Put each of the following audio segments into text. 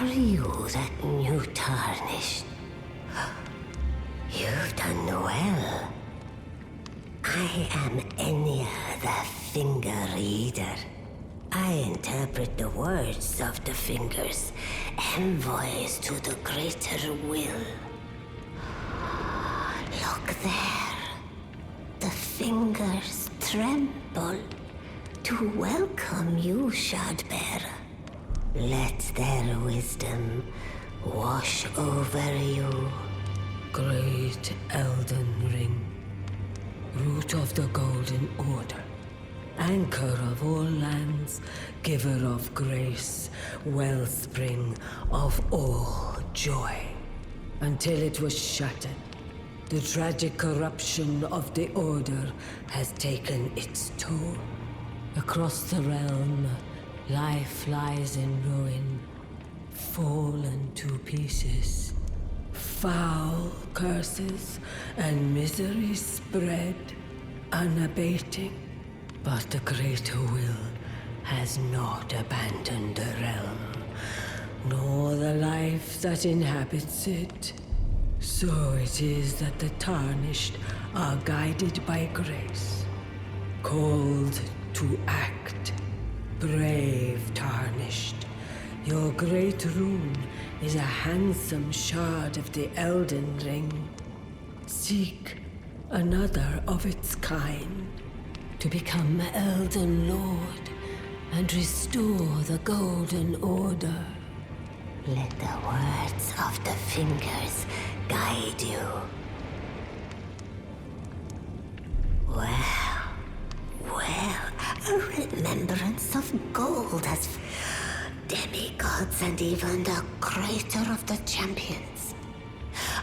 Are you that new tarnished? You've done well. I am Enya, the Finger Reader. I interpret the words of the fingers, envoys to the greater will. Look there. The fingers tremble to welcome you, Shardbearer. Let their wisdom wash over you. Great Elden Ring, root of the Golden Order, anchor of all lands, giver of grace, wellspring of all joy. Until it was shattered, the tragic corruption of the Order has taken its toll. Across the realm, life lies in ruin, fallen to pieces. Foul curses and misery spread, unabating. But the greater will has not abandoned the realm, nor the life that inhabits it. So it is that the tarnished are guided by grace, called to act. Brave tarnished, your great rune is a handsome shard of the Elden Ring. Seek another of its kind to become Elden Lord and restore the Golden Order. Let the words of the fingers guide you. Well, a remembrance of gold has demigods and even the greater of the champions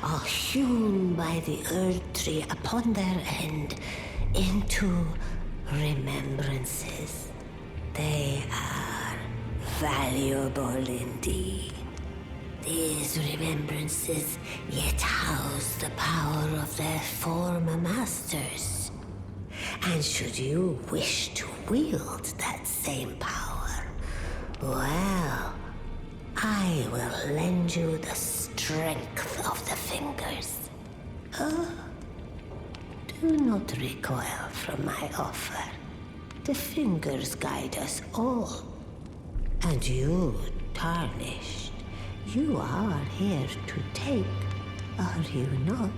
are hewn by the Earth Tree upon their end into remembrances. They are valuable indeed. These remembrances yet house the power of their former masters. And should you wish to wield that same power, well, I will lend you the strength of the fingers. Oh, do not recoil from my offer. The fingers guide us all. And you, tarnished, you are here to take, are you not?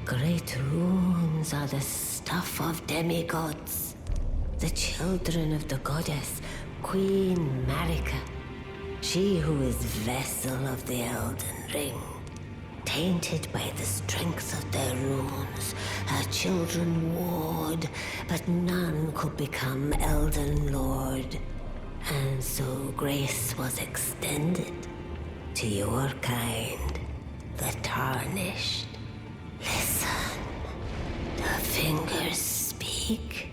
Great runes are the stuff of demigods, the children of the goddess, Queen Marika, she who is vessel of the Elden Ring. Tainted by the strength of their runes, her children warred, but none could become Elden Lord. And so grace was extended to your kind, the tarnished. Listen, the fingers speak.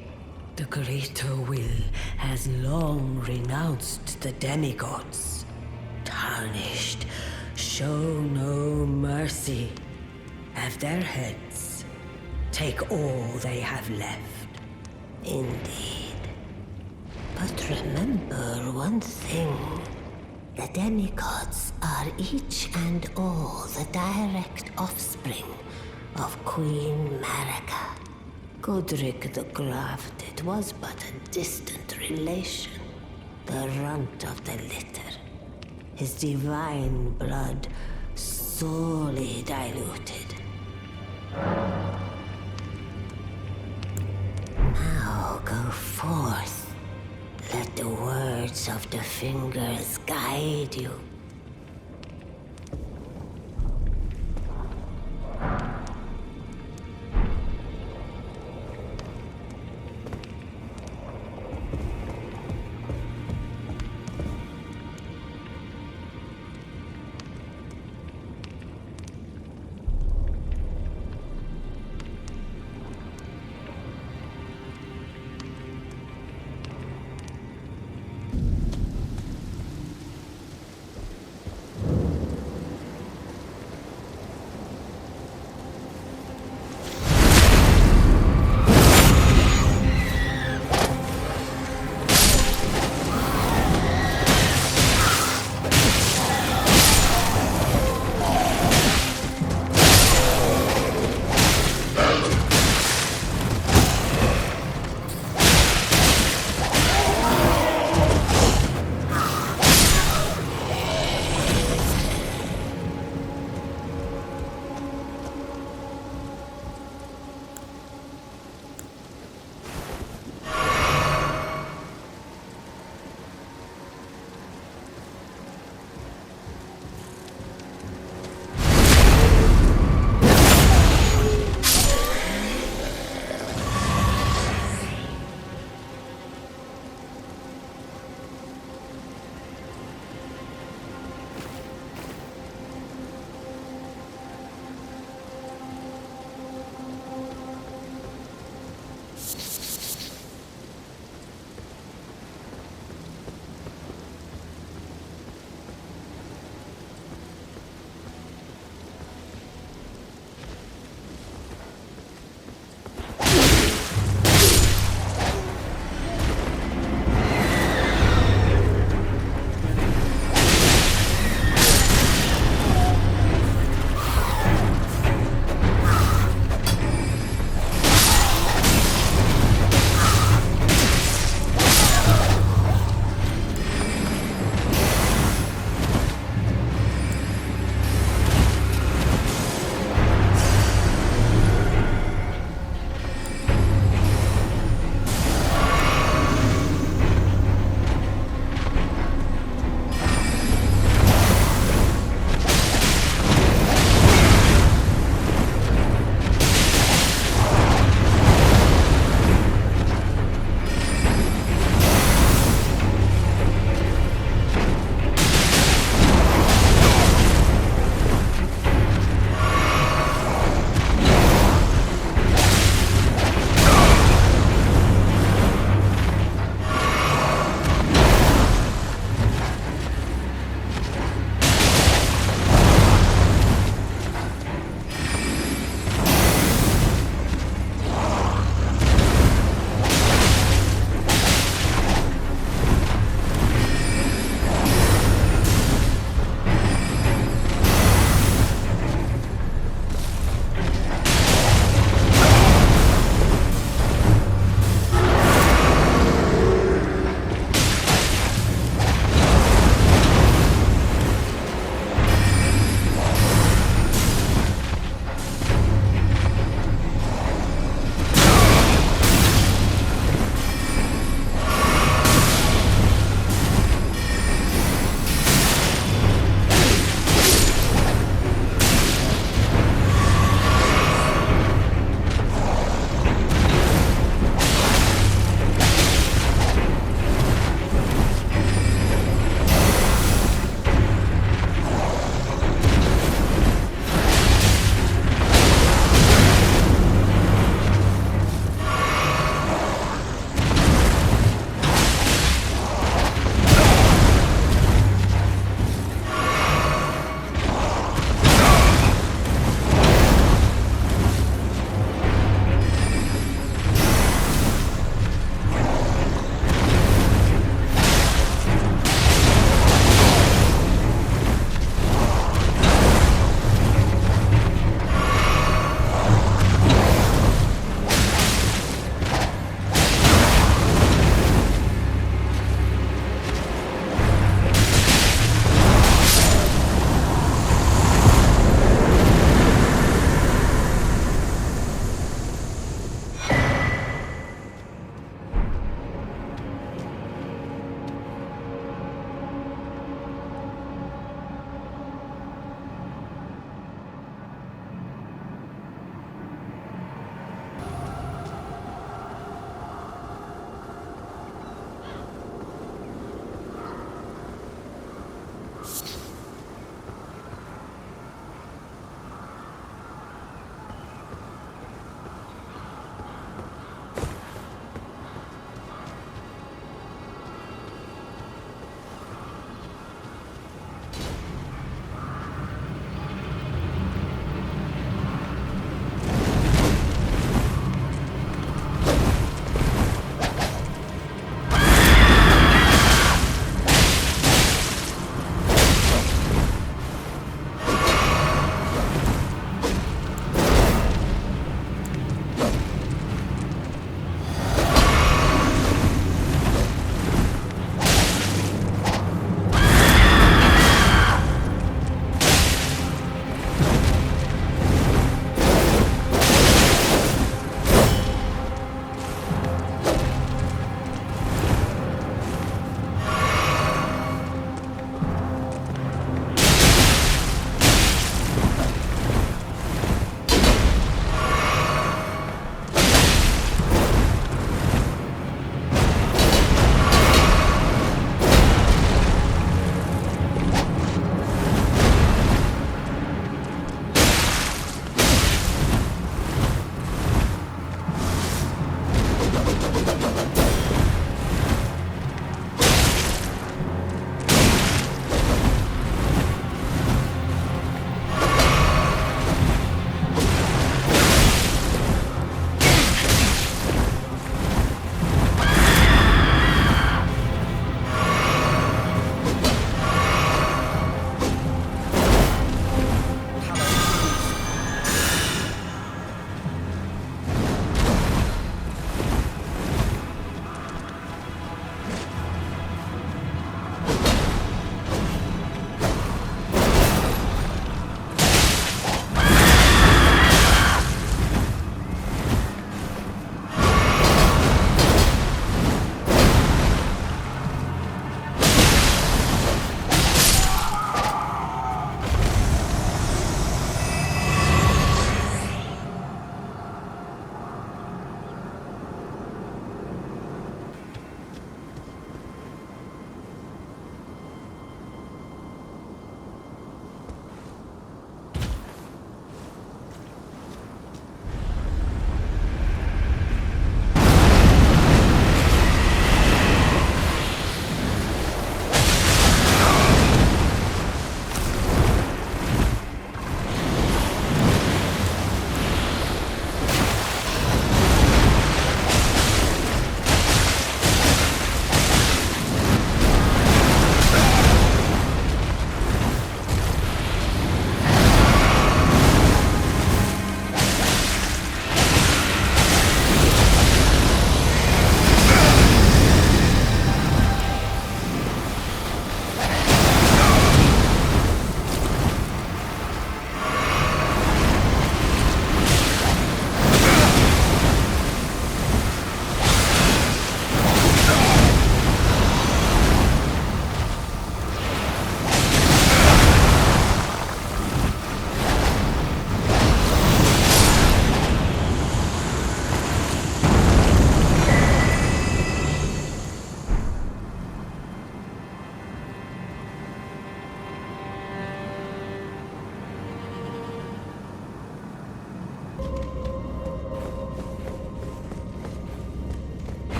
The greater will has long renounced the demigods. Tarnished, show no mercy. Have their heads. Take all they have left. Indeed. But remember one thing. The demigods are each and all the direct offspring of Queen Marika. Godric the Grafted was but a distant relation, the runt of the litter. His divine blood sorely diluted, forth. Let the words of the fingers guide you.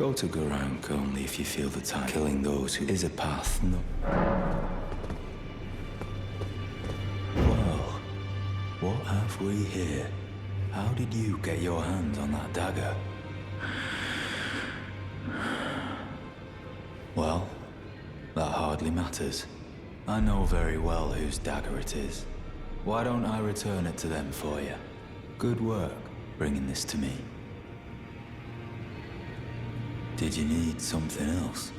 Go to Gurranq only if you feel the time. Killing those who is a path, no. Well, what have we here? How did you get your hands on that dagger? Well, that hardly matters. I know very well whose dagger it is. Why don't I return it to them for you? Good work bringing this to me. Did you need something else?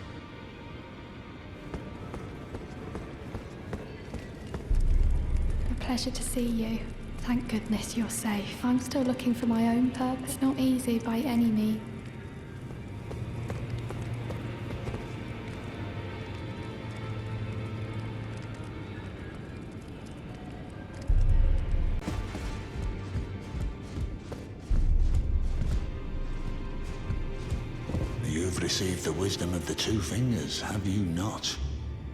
A pleasure to see you. Thank goodness you're safe. I'm still looking for my own purpose. Not easy by any means. You've received the wisdom of the Two Fingers, have you not?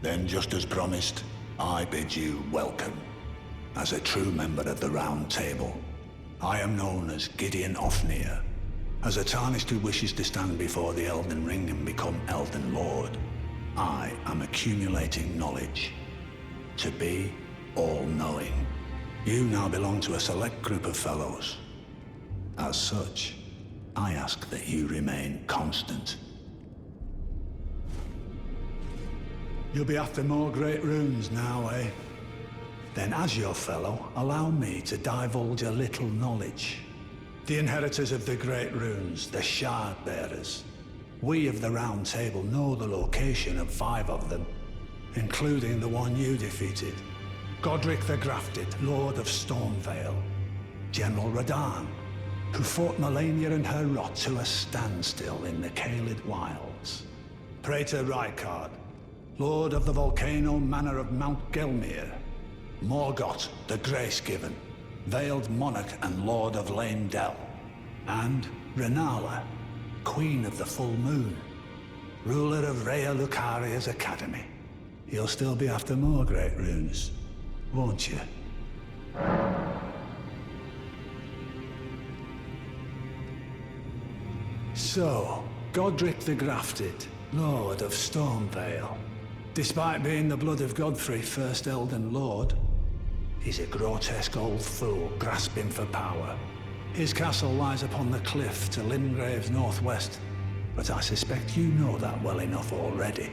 Then, just as promised, I bid you welcome. As a true member of the Round Table, I am known as Gideon Ofnir. As a Tarnished who wishes to stand before the Elden Ring and become Elden Lord, I am accumulating knowledge. To be all-knowing. You now belong to a select group of fellows. As such, I ask that you remain constant. You'll be after more great runes now, eh? Then as your fellow, allow me to divulge a little knowledge. The inheritors of the great runes, the Shard Bearers. We of the Round Table know the location of 5 of them, including the one you defeated. Godric the Grafted, Lord of Stormvale. General Radahn, who fought Melania and her rot to a standstill in the Caelid Wilds. Praetor Rykard, Lord of the Volcano Manor of Mount Gelmir. Morgott, the Grace-Given, Veiled Monarch and Lord of Leyndell. And Renala, Queen of the Full Moon, ruler of Rhea Lucaria's Academy. You'll still be after more great runes, won't you? So, Godric the Grafted, Lord of Stormvale. Despite being the blood of Godfrey, first Elden Lord, he's a grotesque old fool grasping for power. His castle lies upon the cliff to Limgrave's northwest, but I suspect you know that well enough already.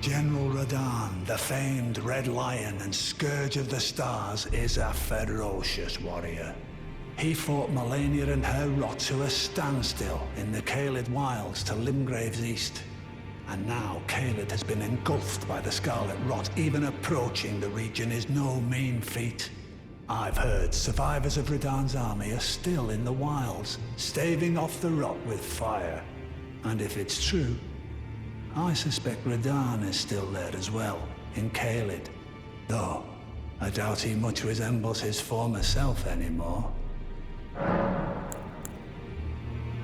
General Radahn, the famed Red Lion and Scourge of the Stars, is a ferocious warrior. He fought Melania and her rot to a standstill in the Caelid Wilds to Limgrave's east. And now Caelid has been engulfed by the Scarlet Rot. Even approaching the region is no mean feat. I've heard survivors of Radahn's army are still in the wilds, staving off the rot with fire. And if it's true, I suspect Radahn is still there as well, in Caelid. Though, I doubt he much resembles his former self anymore.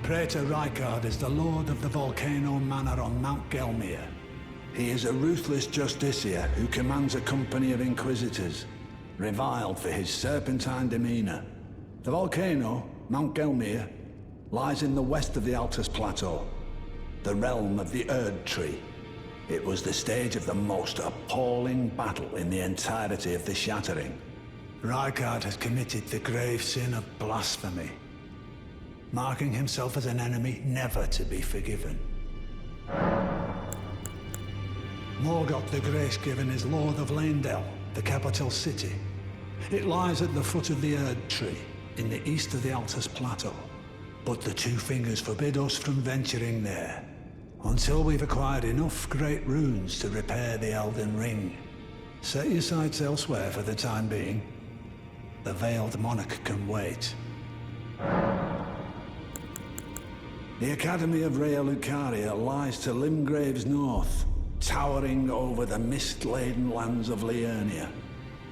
Praetor Rykard is the Lord of the Volcano Manor on Mount Gelmir. He is a ruthless justiciar who commands a company of inquisitors, reviled for his serpentine demeanor. The volcano, Mount Gelmir, lies in the west of the Altus Plateau, the realm of the Erd Tree. It was the stage of the most appalling battle in the entirety of the Shattering. Rykard has committed the grave sin of blasphemy, marking himself as an enemy never to be forgiven. Morgott the Grace-Given is Lord of Leyndell, the capital city. It lies at the foot of the Erd Tree, in the east of the Altus Plateau. But the Two Fingers forbid us from venturing there, until we've acquired enough great runes to repair the Elden Ring. Set your sights elsewhere for the time being. The Veiled Monarch can wait. The Academy of Rhea Lucaria lies to Limgrave's north, towering over the mist-laden lands of Liurnia.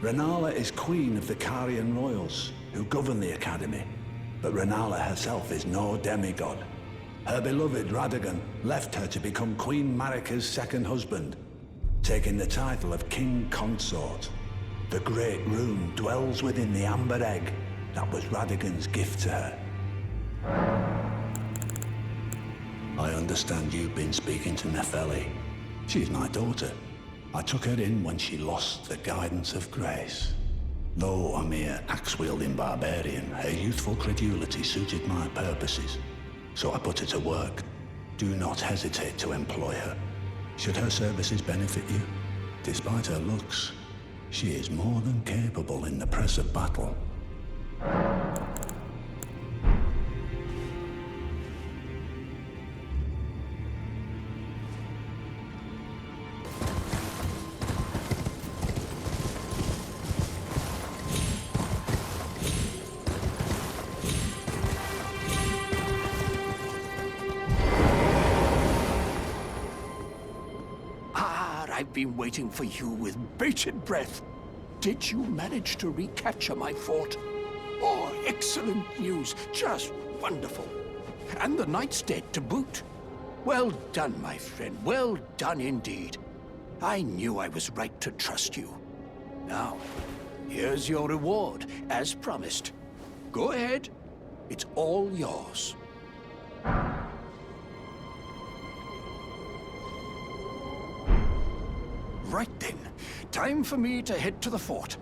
Renala is queen of the Carian royals, who govern the Academy, but Renala herself is no demigod. Her beloved Radagon left her to become Queen Marika's second husband, taking the title of King Consort. The Great Rune dwells within the Amber Egg that was Radagon's gift to her. I understand you've been speaking to Nefeli. She's my daughter. I took her in when she lost the guidance of grace. Though a mere axe-wielding barbarian, her youthful credulity suited my purposes. So I put her to work. Do not hesitate to employ her. Should her services benefit you, despite her looks, she is more than capable in the press of battle. I've been waiting for you with bated breath. Did you manage to recapture my fort? Oh, excellent news. Just wonderful. And the knight's dead to boot. Well done, my friend. Well done indeed. I knew I was right to trust you. Now, here's your reward, as promised. Go ahead. It's all yours. Right then, time for me to head to the fort.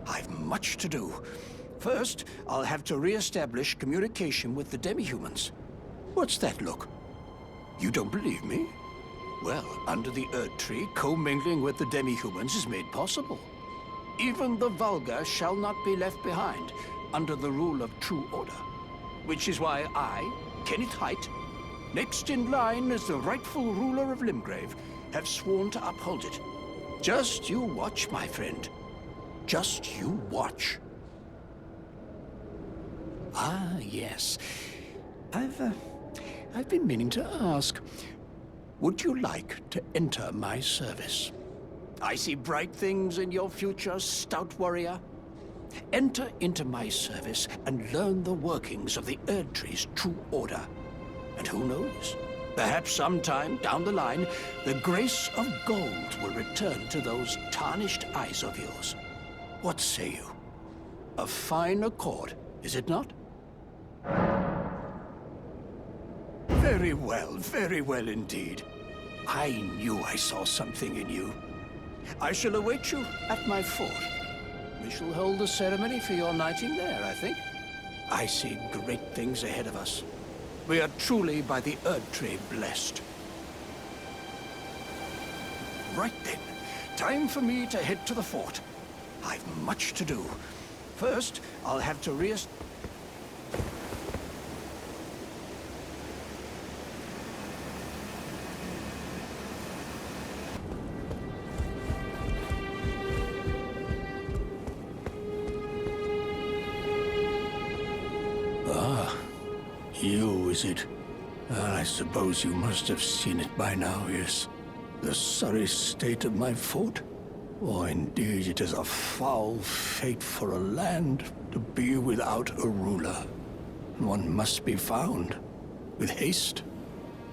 I've much to do. First, I'll have to re-establish communication with the demi-humans. What's that look? You don't believe me? Well, under the Erd Tree, commingling with the demi-humans is made possible. Even the vulgar shall not be left behind under the rule of true order. Which is why I, Kenneth Height, next in line as the rightful ruler of Limgrave, have sworn to uphold it. Just you watch, my friend. Just you watch. Ah, yes. I've been meaning to ask. Would you like to enter my service? I see bright things in your future, stout warrior. Enter into my service and learn the workings of the Erd Tree's true order. And who knows? Perhaps sometime down the line, the grace of gold will return to those tarnished eyes of yours. What say you? A fine accord, is it not? Very well indeed. I knew I saw something in you. I shall await you at my fort. We shall hold the ceremony for your knighting there, I think. I see great things ahead of us. We are truly by the Erd Tree blessed. Right then, time for me to head to the fort. I've much to do. First, I'll have to You, is it? I suppose you must have seen it by now, yes. The sorry state of my fort? Oh, indeed, it is a foul fate for a land to be without a ruler. One must be found, with haste,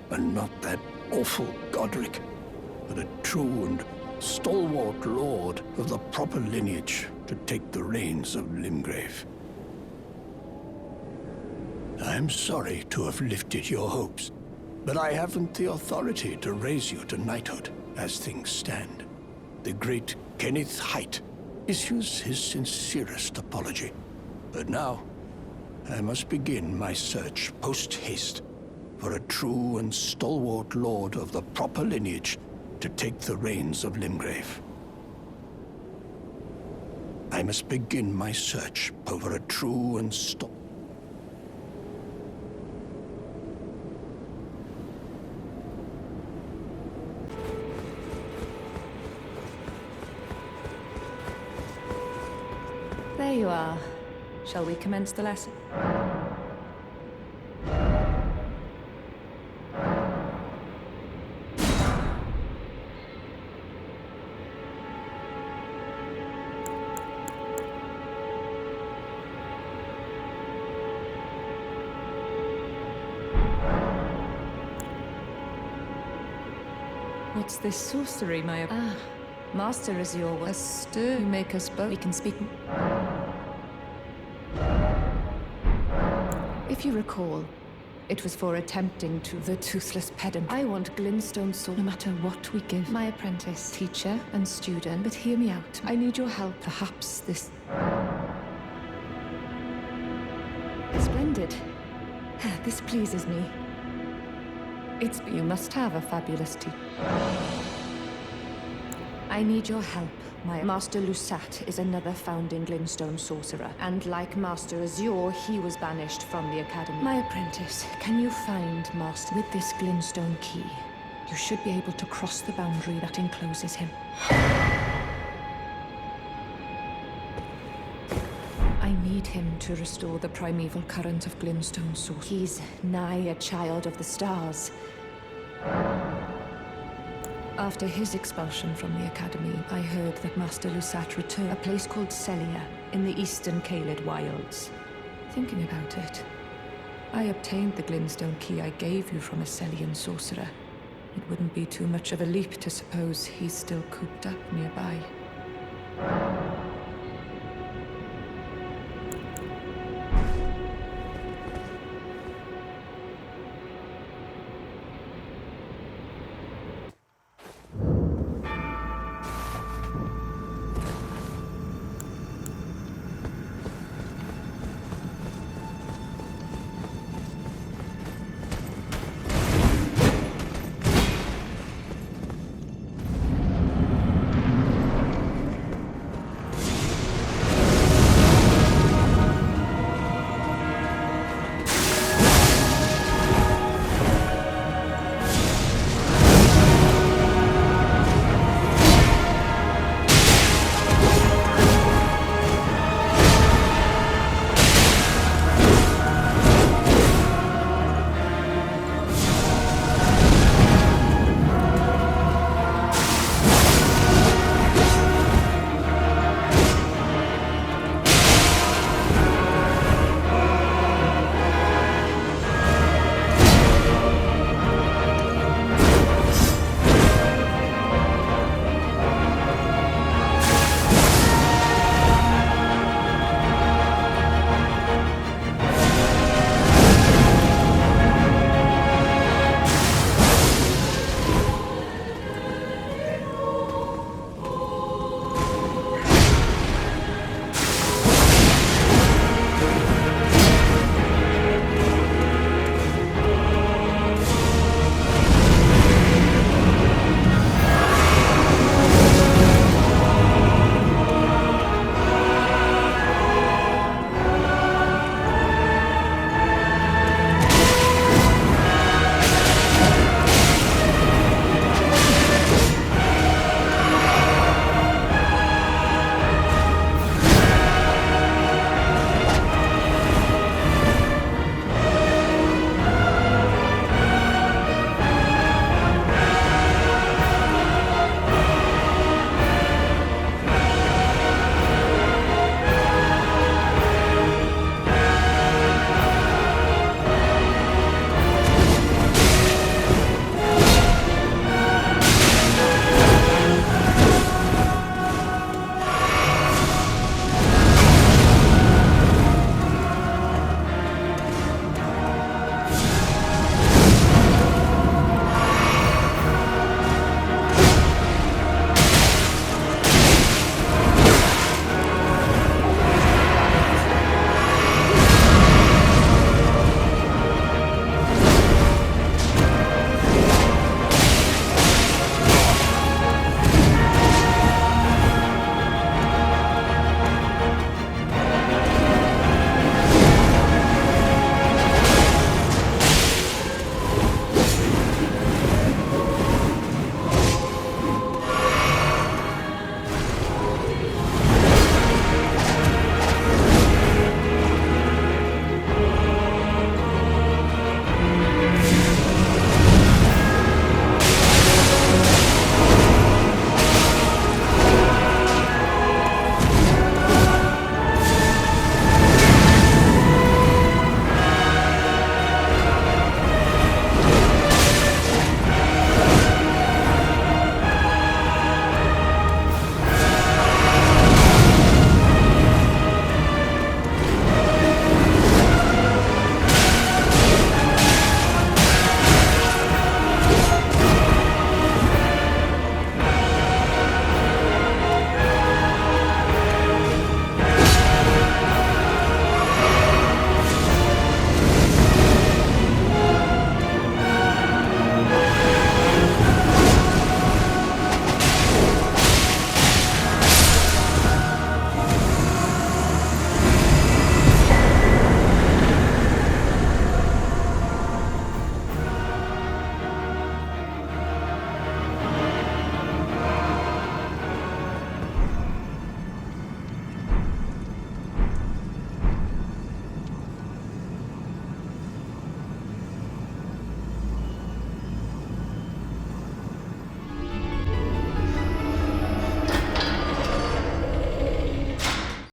and not that awful Godric, but a true and stalwart lord of the proper lineage to take the reins of Limgrave. I'm sorry to have lifted your hopes, but I haven't the authority to raise you to knighthood as things stand. The great Kenneth Height issues his sincerest apology. But now, I must begin my search post-haste for a true and stalwart lord of the proper lineage to take the reins of Limgrave. I must begin my search for a true and There you are. Shall we commence the lesson? What's this sorcery, my... Master is your... A stir you make us both. We can speak... If you recall, It was for attempting to the toothless pedant. I want glintstone sword no matter what we give. My apprentice, teacher, and student. But hear me out. I need your help. Perhaps this... Splendid. This pleases me. You must have a fabulous teacher. I need your help. My Master Lusat is another founding glintstone sorcerer, and like Master Azure, he was banished from the academy. My apprentice, can you find Master with this glintstone key? You should be able to cross the boundary that encloses him. I need him to restore the primeval current of glintstone source. He's nigh a child of the stars. After his expulsion from the academy, I heard that Master Lusat returned a place called Celia in the eastern Caelid wilds. Thinking about it, I obtained the glintstone key I gave you from a Celian sorcerer. It wouldn't be too much of a leap to suppose he's still cooped up nearby.